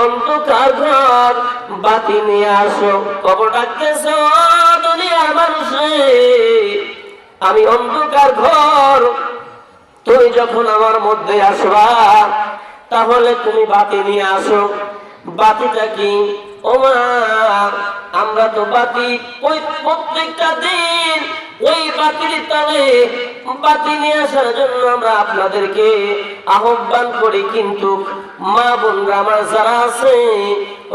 অন্ধকার ঘর বাতি নিয়ে আসো। কবর ডাকতেছে, দুনিয়ার মানুষ রে, আমি অন্ধকার ঘর, তুমি যখন আমার মধ্যে আসবা তাহলে তুমি বাতি নিয়ে আসো। বাতিটা কি? ও মা, আমরা তো বাতি ওই প্রত্যেকটা দিন ওই বাতির তলে বাতি নিয়ে আসার জন্য আমরা আপনাদেরকে আহ্বান করি, কিন্তু মা বোনরা আমার যারা আছে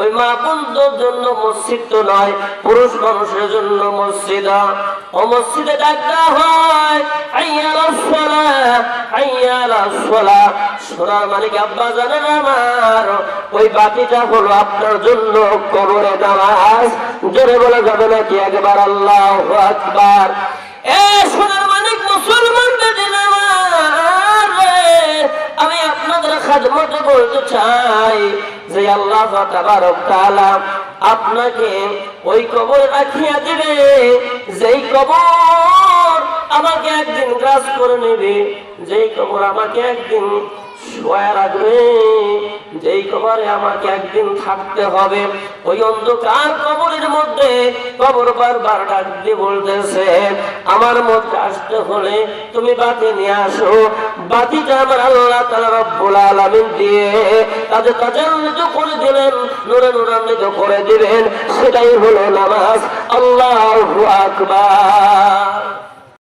ওই মা বোনদের জন্য মসজিদ তো নয়, পুরুষ মানুষের জন্য মসজিদ। ও মসজিদে ডাকা হয় হাইয়া আলাস সালাহ, হাইয়া আলাস সালাহ। সোনার মালিক আব্বা জানেন আমার, ওই বাতিটা হলো আপনার জন্য কবরে নামাজ। জোরে বলা যাবে নাকি একবার আল্লাহু আকবার? এ সোনার মালিক মুসলমানদের আমি আপনাদের খাদমতে বলতে চাই যে আল্লাহ তাবারক তাআলা আপনাকে ওই কবরে রাখিয়া দিবে, যেই কবর আমাকে একদিন গ্রাস করে নেবে, যেই কবর আমাকে একদিন শোয়া রাখবে, যেই কবরে আমাকে একদিন থাকতে হবে। ওই অন্ধকার কবরের মধ্যে কবর বারবার ডাক দিয়ে বলতেছে, আমার মধ্যে আসতে হলে তুমি বাতি নিয়ে আসো। বাতিটা আমার আল্লাহ তাআলা রব্বুল আলামিন দিয়ে কাজে তাজাল্লুত করে দিলেন, নূরে নূরান্বিত করে দিলেন, সেটাই হলো নামাজ। আল্লাহু আকবার।